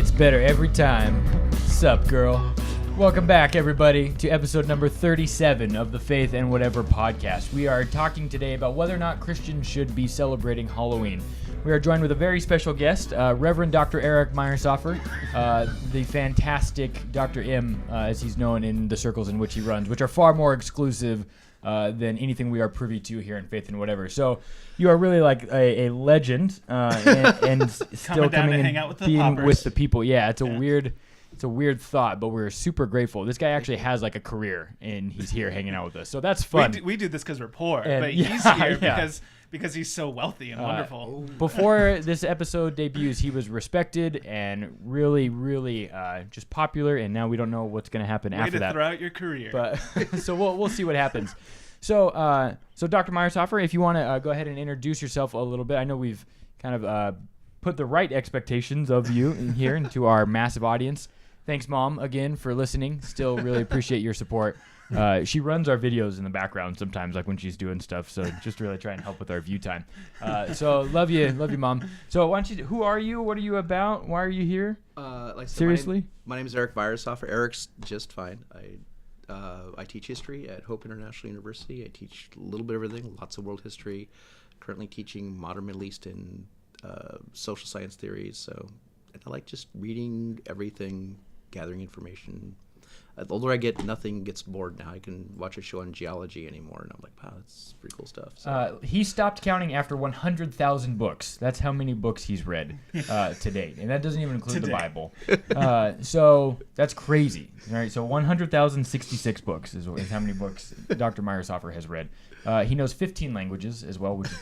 gets better every time. Sup, girl? Welcome back, everybody, to episode number 37 of the Faith and Whatever podcast. We are talking today about whether or not Christians should be celebrating Halloween. We are joined with a very special guest, Reverend Dr. Eric Myersoffer, the fantastic Dr. M, as he's known in the circles in which he runs, which are far more exclusive than anything we are privy to here in Faith and Whatever. So you are really like a legend, and still coming and being with the people. Yeah, it's a weird thought, but we're super grateful. This guy actually has like a career, and he's here hanging out with us. So that's fun. We do this because we're poor, but he's here because he's so wealthy and wonderful. Before this episode debuts, he was respected and really, really just popular, and now we don't know what's going to happen after that. Throughout your career. But so we'll see what happens. So Dr. Myersoffer, if you want to go ahead and introduce yourself a little bit. I know we've kind of put the right expectations of you in here into our massive audience. Thanks, Mom, again, for listening. Still really appreciate your support. She runs our videos in the background sometimes, like when she's doing stuff. So just to really try and help with our view time. So love you, Mom. So who are you? What are you about? Why are you here? Seriously? My name is Eric Myersoffer. Eric's just fine. I teach history at Hope International University. I teach a little bit of everything, lots of world history. Currently teaching modern Middle Eastern social science theories. And I like just reading everything, gathering information. The older I get, nothing gets bored now. I can watch a show on geology anymore, and I'm like, wow, that's pretty cool stuff. So. He stopped counting after 100,000 books. That's how many books he's read to date, and that doesn't even include the Bible. So that's crazy. All right, so 100,066 books is how many books Dr. Myersoffer has read. He knows 15 languages as well, which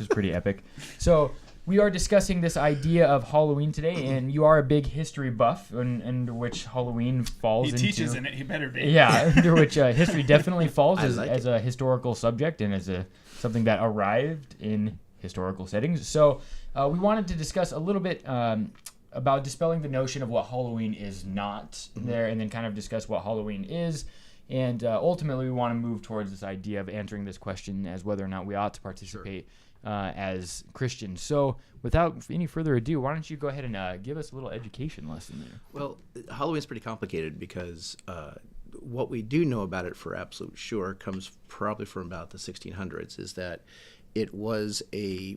is pretty epic. So. We are discussing this idea of Halloween today, and you are a big history buff, under which Halloween falls into. He teaches in it, he better be. Yeah, under which history definitely falls as a historical subject and as something that arrived in historical settings. So we wanted to discuss a little bit about dispelling the notion of what Halloween is not there, and then kind of discuss what Halloween is. And ultimately, we want to move towards this idea of answering this question as whether or not we ought to participate as Christians. So without any further ado, why don't you go ahead and give us a little education lesson there? Well, Halloween's pretty complicated because what we do know about it for absolute sure comes probably from about the 1600s, is that it was a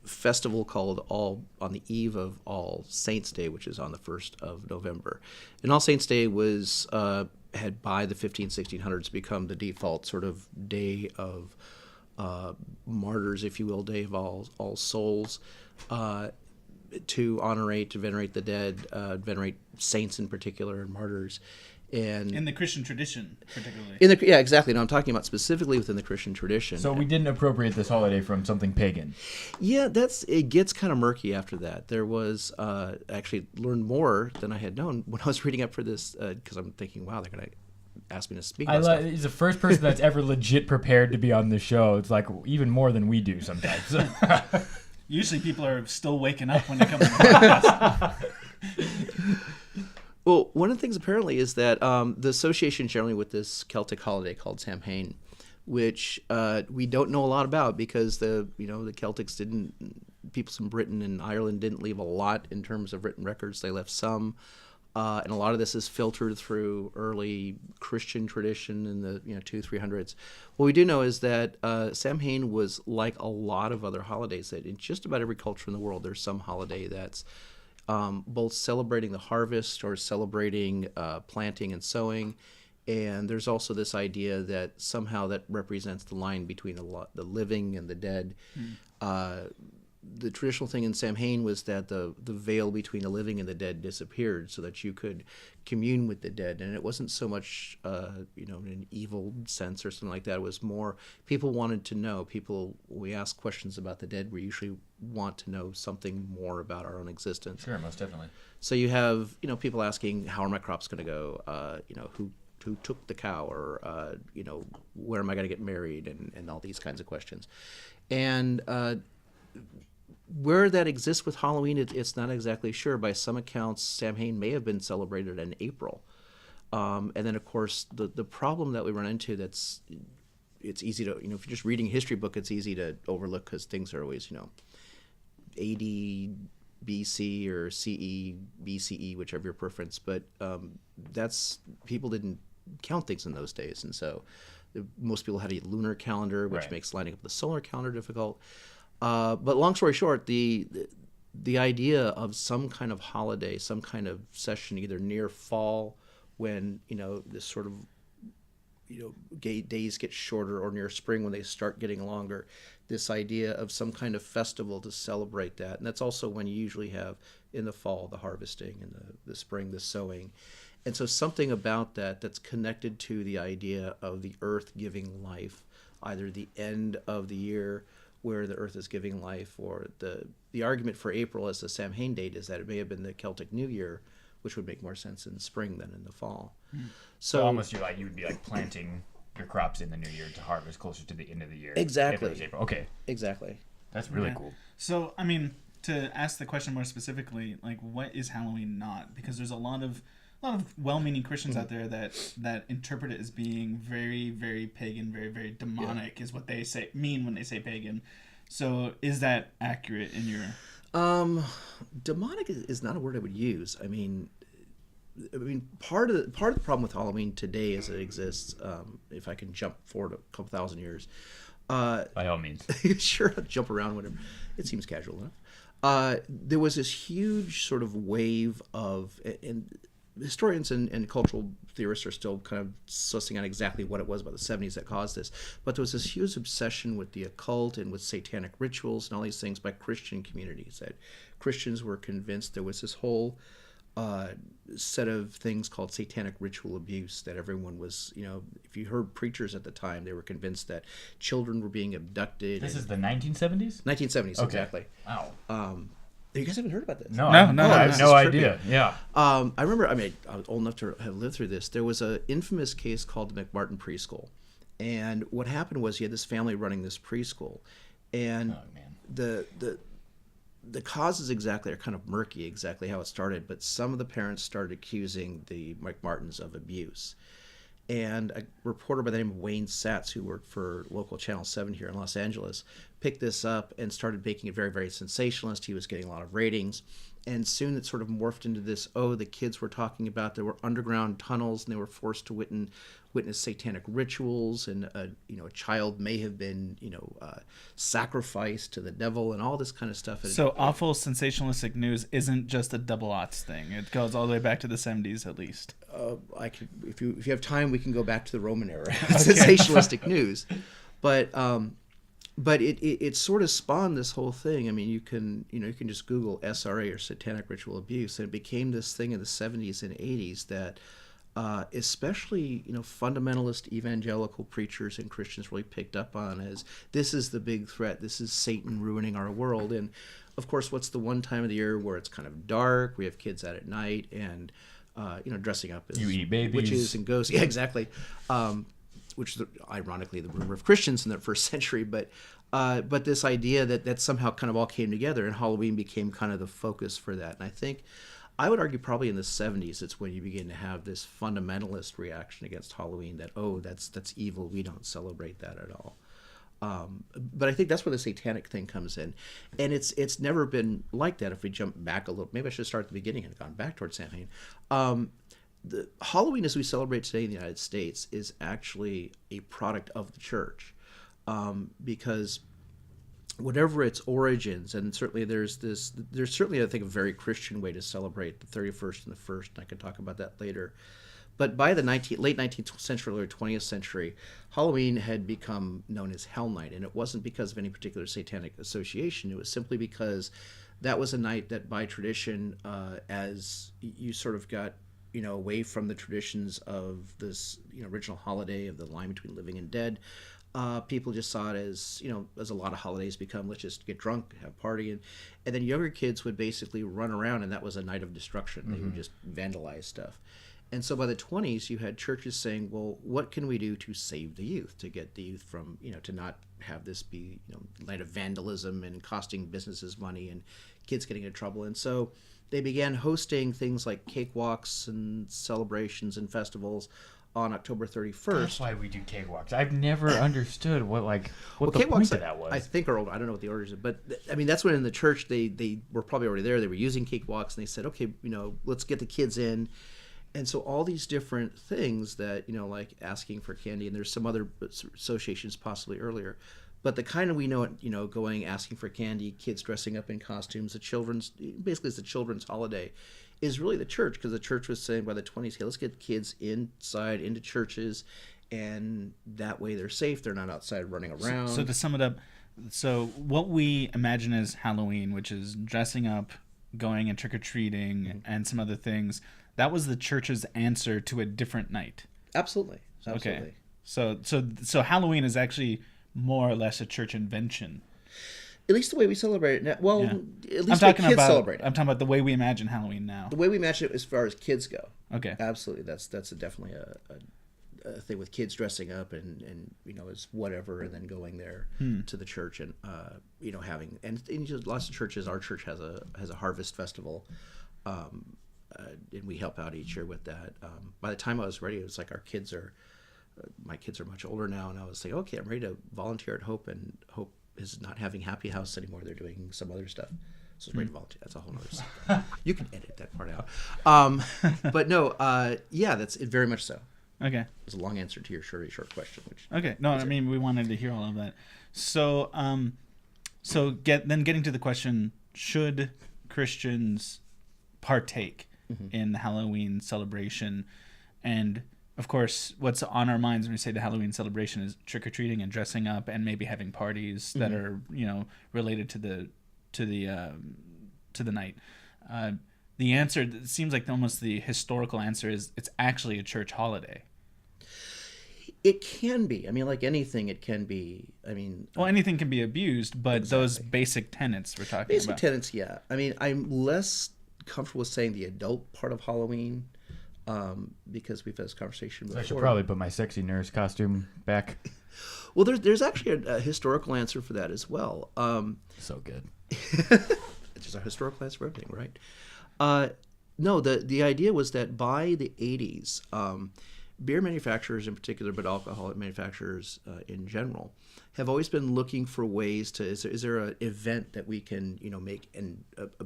festival called on the eve of All Saints' Day, which is on the 1st of November. And All Saints' Day was had by the 1600s become the default sort of day of martyrs, if you will, Day of All Souls, to venerate the dead, venerate saints in particular, and martyrs. And in the Christian tradition, particularly. Yeah, exactly. No, I'm talking about specifically within the Christian tradition. So we didn't appropriate this holiday from something pagan. Yeah, it gets kind of murky after that. There was actually learned more than I had known when I was reading up for this, because I'm thinking, wow, they're going to ask me to speak about stuff. He's the first person that's ever legit prepared to be on the show. It's like even more than we do sometimes. Usually people are still waking up when they come on the podcast. Well, one of the things apparently is that the association generally with this Celtic holiday called Samhain, which we don't know a lot about because the Celtics people from Britain and Ireland didn't leave a lot in terms of written records. They left some. And a lot of this is filtered through early Christian tradition in the 200-300s. What we do know is that Samhain was like a lot of other holidays. That in just about every culture in the world, there's some holiday that's both celebrating the harvest or celebrating planting and sowing. And there's also this idea that somehow that represents the line between the living and the dead. The traditional thing in Samhain was that the veil between the living and the dead disappeared so that you could commune with the dead. And it wasn't so much, in an evil sense or something like that. It was more people wanted to know. We ask questions about the dead. We usually want to know something more about our own existence. Sure, most definitely. So you have, people asking, how are my crops going to go? Who took the cow? Or, where am I going to get married? And all these kinds of questions. And where that exists with Halloween, it's not exactly sure. By some accounts, Samhain may have been celebrated in April. And then, of course, the problem that we run into it's easy to, if you're just reading a history book, it's easy to overlook because things are always, AD BC or CE, BCE, whichever your preference. But that's people didn't count things in those days, and so most people had a lunar calendar, which Right. makes lining up the solar calendar difficult. But long story short, the idea of some kind of holiday, some kind of session, either near fall when this sort of days get shorter, or near spring when they start getting longer, this idea of some kind of festival to celebrate that. And that's also when you usually have in the fall the harvesting, and the spring the sowing. And so something about that's connected to the idea of the earth giving life, either the end of the year where the earth is giving life, or the argument for April as the Samhain date is that it may have been the Celtic New Year, which would make more sense in spring than in the fall. So almost you would be like planting your crops in the new year to harvest closer to the end of the year. Exactly. If it was April. Okay. Exactly. That's really cool. So, I mean, to ask the question more specifically, like, what is Halloween not? Because there's a lot of well-meaning Christians out there that interpret it as being very, very pagan, very, very demonic, is what they mean when they say pagan. So, is that accurate in your? Demonic is not a word I would use. I mean, part of the problem with Halloween today, as it exists, if I can jump forward a couple thousand years, By all means. sure, I'll jump around whenever it seems casual enough. There was this huge sort of wave of, and historians and cultural theorists are still kind of sussing out exactly what it was about the 70s that caused this, but there was this huge obsession with the occult and with satanic rituals and all these things by Christian communities, that Christians were convinced there was this whole set of things called satanic ritual abuse, that everyone was, if you heard preachers at the time, they were convinced that children were being abducted. This is the 1970s? 1970s, Okay. exactly. Wow. You guys haven't heard about this? No, I have this no is idea. Yeah. I remember, I was old enough to have lived through this. There was an infamous case called the McMartin Preschool. And what happened was you had this family running this preschool. And Oh, man. the causes exactly are kind of murky, exactly how it started. But some of the parents started accusing the McMartins of abuse. And a reporter by the name of Wayne Satz, who worked for local Channel 7 here in Los Angeles, picked this up and started making it very, very sensationalist. He was getting a lot of ratings. And soon it sort of morphed into this, the kids were talking about there were underground tunnels and they were forced to witness satanic rituals, and a child may have been sacrificed to the devil and all this kind of stuff. So awful sensationalistic news isn't just a double aughts thing. It goes all the way back to the 70s at least. If you have time, we can go back to the Roman era. Sensationalistic news, but it sort of spawned this whole thing. I mean, you can just Google SRA or satanic ritual abuse, and it became this thing in the 70s and 80s that especially fundamentalist evangelical preachers and Christians really picked up on as this is the big threat. This is Satan ruining our world. And of course, what's the one time of the year where it's kind of dark? We have kids out at night and dressing up as You eat babies. witches and ghosts. Yeah, exactly. Which is ironically the rumor of Christians in the first century, but this idea that somehow kind of all came together, and Halloween became kind of the focus for that. And I think I would argue probably in the 70s it's when you begin to have this fundamentalist reaction against Halloween, that that's evil, we don't celebrate that at all. But I think that's where the satanic thing comes in, and it's never been like that. If we jump back a little, maybe I should start at the beginning and gone back towards Samhain. The Halloween as we celebrate today in the United States is actually a product of the church, because whatever its origins, and certainly there's certainly I think a very Christian way to celebrate the 31st and the 1st, and I can talk about that later. But by the late 19th century, early 20th century, Halloween had become known as Hell Night, and it wasn't because of any particular satanic association. It was simply because that was a night that, by tradition, as you sort of got away from the traditions of this original holiday of the line between living and dead, people just saw it as as a lot of holidays become, let's just get drunk, have a party, and then younger kids would basically run around, and that was a night of destruction. They would just vandalize stuff. And so by the 20s, you had churches saying, well, what can we do to save the youth, to get the youth from, to not have this be, night of vandalism and costing businesses money and kids getting into trouble. And so they began hosting things like cakewalks and celebrations and festivals on October 31st. That's why we do cakewalks. I've never understood what the cakewalks, point of that was. I think are old. I don't know what the orders are, but I mean that's when in the church they were probably already there. They were using cakewalks, and they said, okay, let's get the kids in. And so all these different things that, like asking for candy, and there's some other associations possibly earlier, but the kind of we know it, going, asking for candy, kids dressing up in costumes, basically it's the children's holiday, is really the church, because the church was saying by the 20s, hey, let's get kids inside, into churches, and that way they're safe, they're not outside running around. So to sum it up, so what we imagine as Halloween, which is dressing up, going and Mm-hmm. trick-or-treating, and some other things, that was the church's answer to a different night. Absolutely. Okay. So Halloween is actually more or less a church invention. At least the way we celebrate it now. Well, Yeah. at least the way kids celebrate it. I'm talking about the way we imagine Halloween now. The way we imagine it as far as kids go. Okay. Absolutely. That's definitely a thing with kids dressing up and as whatever, and then going there to the church and having and lots of churches. Our church has a harvest festival, and we help out each year with that. By the time I was ready, it was like my kids are much older now, and I was like, okay, I'm ready to volunteer at Hope, and Hope is not having Happy House anymore. They're doing some other stuff. So it's ready to volunteer. That's a whole other stuff. You can edit that part out. But no, that's it, very much so. Okay. It's a long answer to your short question. Okay. No, I mean, we wanted to hear all of that. So, getting to the question, should Christians partake in the Halloween celebration? And of course, what's on our minds when we say the Halloween celebration is trick-or-treating and dressing up and maybe having parties that are, related to the night. The answer, it seems like almost the historical answer is it's actually a church holiday. It can be. I mean, like anything, it can be. I mean, anything can be abused, but exactly. Those basic tenets we're talking about. Basic tenets, yeah. I mean, I'm less comfortable with saying the adult part of Halloween because we've had this conversation before. I should probably put my sexy nurse costume back. Well, there's actually a historical answer for that as well. So good. It's just a historical answer for everything, right? No, the idea was that by the 80s, beer manufacturers in particular, but alcohol manufacturers in general, have always been looking for ways to. Is there an event that we can make an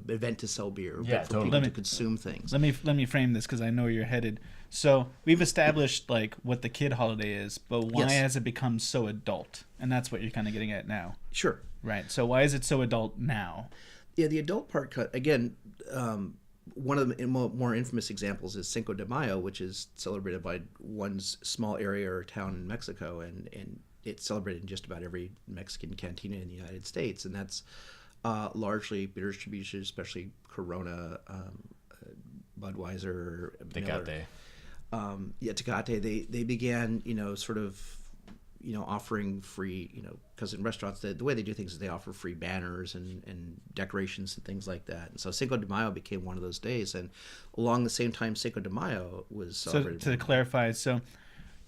event to sell beer, Yeah, for totally. people to consume things? Let me frame this because I know where you're headed. So we've established what the kid holiday is, but why Yes. has it become so adult? And that's what you're kind of getting at now, Sure. right? So why is it so adult now? Yeah, the adult part again. One of the more infamous examples is Cinco de Mayo, which is celebrated by one small area or town in Mexico, and it's celebrated in just about every Mexican cantina in the United States, and that's largely beer distribution, especially Corona, Budweiser, Miller. Tecate. They began, sort of, offering free, because in restaurants, the way they do things is they offer free banners and decorations and things like that. And so Cinco de Mayo became one of those days. And along the same time Cinco de Mayo was celebrated. So to clarify, so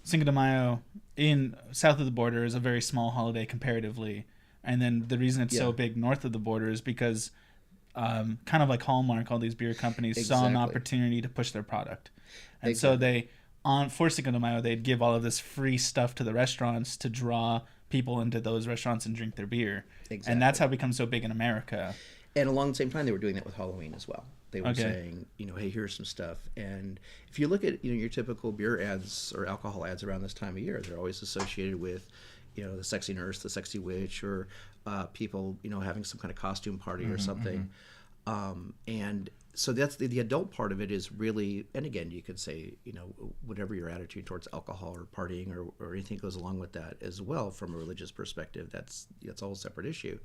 Cinco de Mayo in south of the border is a very small holiday comparatively. And then the reason it's so big north of the border is because kind of like Hallmark, all these beer companies saw an opportunity to push their product. And so they... For Cinco de Mayo, they'd give all of this free stuff to the restaurants to draw people into those restaurants and drink their beer. Exactly. And that's how it becomes so big in America. And along the same time, they were doing that with Halloween as well. They were saying, hey, here's some stuff. And if you look at, your typical beer ads or alcohol ads around this time of year, they're always associated with, the sexy nurse, the sexy witch, or people, having some kind of costume party or something. And so that's the adult part of it is really, and again, you could say, whatever your attitude towards alcohol or partying or anything goes along with that as well from a religious perspective, that's a whole separate issue.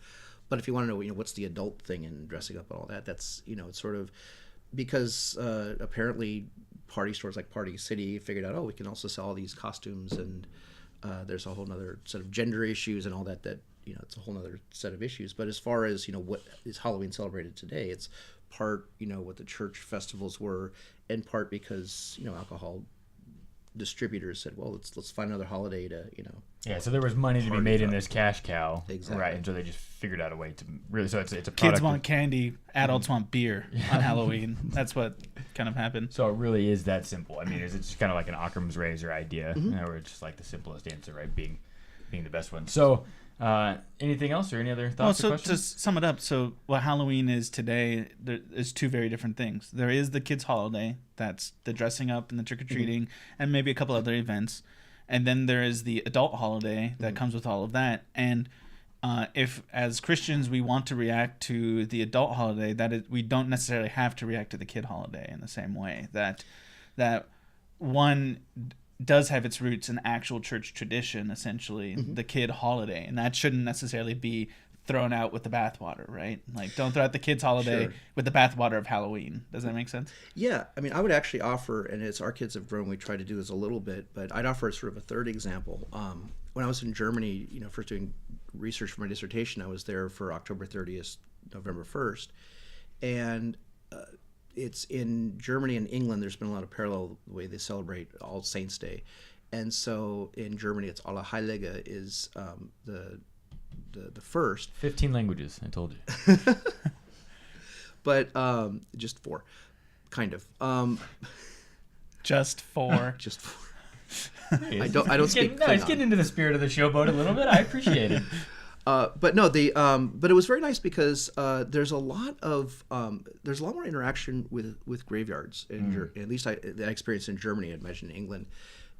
But if you want to know, what's the adult thing in dressing up and all that, that's, it's sort of because apparently party stores like Party City figured out, we can also sell all these costumes and there's a whole other set of gender issues and all that, it's a whole other set of issues. But as far as, what is Halloween celebrated today, it's part, what the church festivals were, in part because, alcohol distributors said, well, let's find another holiday to, Yeah, so there was money to be Party made in from. this cash cow. Exactly. Right, and so they just figured out a way to really, so it's a product. Kids want candy, adults want beer on Halloween. That's what kind of happened. So it really is that simple. I mean, it's just kind of like an Occam's razor idea, where it's just like the simplest answer, right, being the best one. So anything else or any other thoughts or So questions? to sum it up, so what Halloween is today, there is two very different things. There is the kids' holiday, that's the dressing up and the trick-or-treating, and maybe a couple other events. And then there is the adult holiday that comes with all of that. And if, as Christians, we want to react to the adult holiday, that is, we don't necessarily have to react to the kid holiday in the same way. That one does have its roots in actual church tradition, essentially, the kid holiday. And that shouldn't necessarily be thrown out with the bathwater, right? Like, don't throw out the kids' holiday with the bathwater of Halloween. Does that make sense? Yeah, I mean, I would actually offer, and as our kids have grown, we try to do this a little bit, but I'd offer sort of a third example. When I was in Germany, first doing research for my dissertation, I was there for October 30th, November 1st, and it's in Germany and England. There's been a lot of parallel the way they celebrate All Saints Day, and so in Germany, it's Allerheilige is the first. 15 languages, I told you. But just 4, kind of. Just for. Just 4. I don't speak. No, he's Klingon. getting into the spirit of the showboat a little bit. I appreciate it. But no, but it was very nice because there's a lot more interaction with graveyards, at least I experienced in Germany. I imagine in England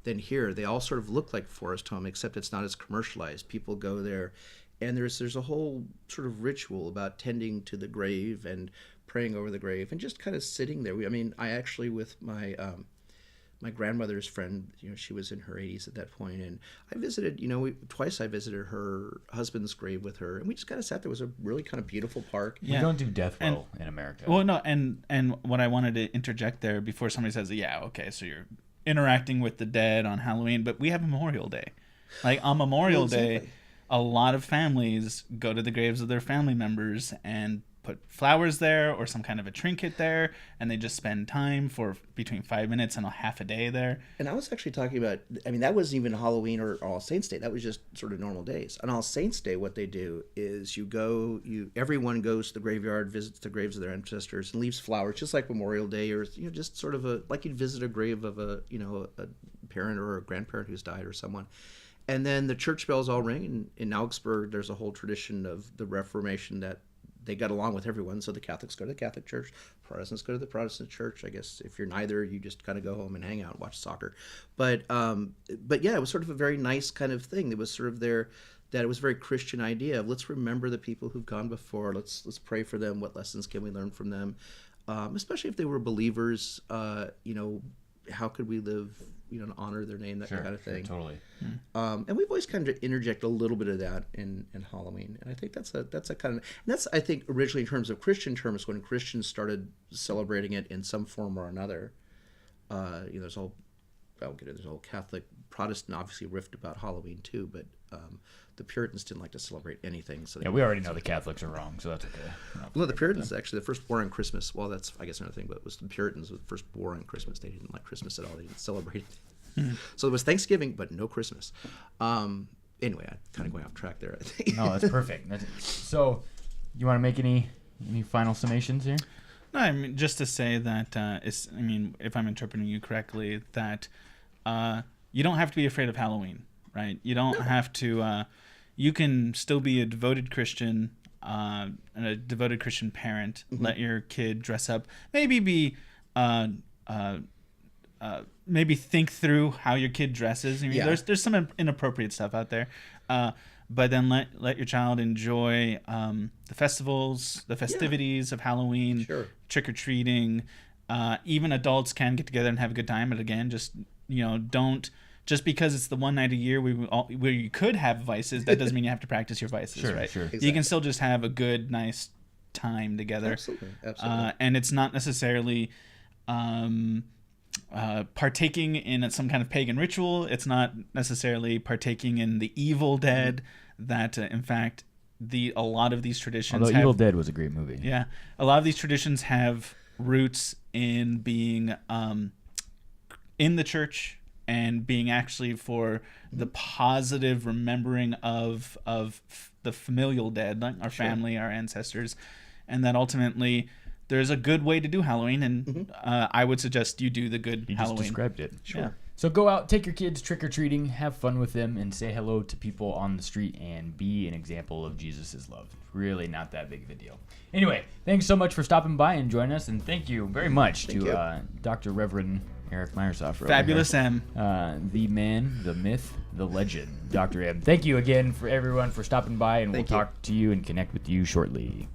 than here. They all sort of look like forest home, except it's not as commercialized. People go there, and there's a whole sort of ritual about tending to the grave and praying over the grave and just kind of sitting there. I actually with my grandmother's friend, she was in her 80s at that point, and I visited, twice I visited her husband's grave with her, and we just kind of sat there. It was a really kind of beautiful park. We don't do death row in America. Well, no, and what I wanted to interject there before somebody says, yeah, okay, so you're interacting with the dead on Halloween, but we have Memorial Day. Like, on Memorial Day, a lot of families go to the graves of their family members and put flowers there or some kind of a trinket there, and they just spend time for between 5 minutes and a half a day there. And I was actually talking about, that wasn't even Halloween or All Saints Day. That was just sort of normal days. On All Saints Day, what they do is everyone goes to the graveyard, visits the graves of their ancestors, and leaves flowers, just like Memorial Day, or just sort of like you'd visit a grave of a parent or a grandparent who's died or someone. And then the church bells all ring. In Augsburg, there's a whole tradition of the Reformation that they got along with everyone. So the Catholics go to the Catholic Church, Protestants go to the Protestant Church. I guess if you're neither, you just kind of go home and hang out and watch soccer. But yeah, it was sort of a very nice kind of thing. It was sort of that it was a very Christian idea of let's remember the people who've gone before. Let's pray for them. What lessons can we learn from them? Especially if they were believers, how could we live, and honor their name, that kind of thing. Sure, totally. And we've always kind of interject a little bit of that in Halloween, and I think that's a kind of, and that's, I think, originally in terms of Christian terms, when Christians started celebrating it in some form or another. There's a whole Catholic, Protestant obviously rift about Halloween too, but the Puritans didn't like to celebrate anything. So we already know the Catholics are wrong, so that's okay. Well, the Puritans actually, the first war on Christmas. Well, that's I guess another thing, but it was the Puritans with the first war on Christmas. They didn't like Christmas at all. They didn't celebrate it. So it was Thanksgiving, but no Christmas. Anyway, I'm kind of going off track there, I think. No, that's perfect. So, you want to make any final summations here? No, I mean, just to say that, if I'm interpreting you correctly, that you don't have to be afraid of Halloween, right? You don't have to, you can still be a devoted Christian, and a devoted Christian parent. Let your kid dress up. Maybe be, maybe think through how your kid dresses. There's some inappropriate stuff out there. But then let your child enjoy the festivals, the festivities of Halloween, trick-or-treating. Even adults can get together and have a good time. But again, don't, just because it's the one night a year where you could have vices, that doesn't mean you have to practice your vices, right? Sure. Exactly. You can still just have a good, nice time together. Absolutely. And it's not necessarily partaking in some kind of pagan ritual. It's not necessarily partaking in the Evil Dead. That in fact, a lot of these traditions. Although Evil Dead was a great movie. Yeah, a lot of these traditions have roots in being in the church and being actually for the positive remembering of the familial dead, like our family, our ancestors, and that ultimately there's a good way to do Halloween, and I would suggest you do the good You Halloween. just described it. Sure. Yeah. So go out, take your kids trick-or-treating, have fun with them, and say hello to people on the street and be an example of Jesus' love. Really not that big of a deal. Anyway, thanks so much for stopping by and joining us, and thank you very much to Dr. Reverend Eric Meyersoff. Fabulous M. The man, the myth, the legend, Dr. M. Thank you again for everyone for stopping by, and we'll talk to you and connect with you shortly.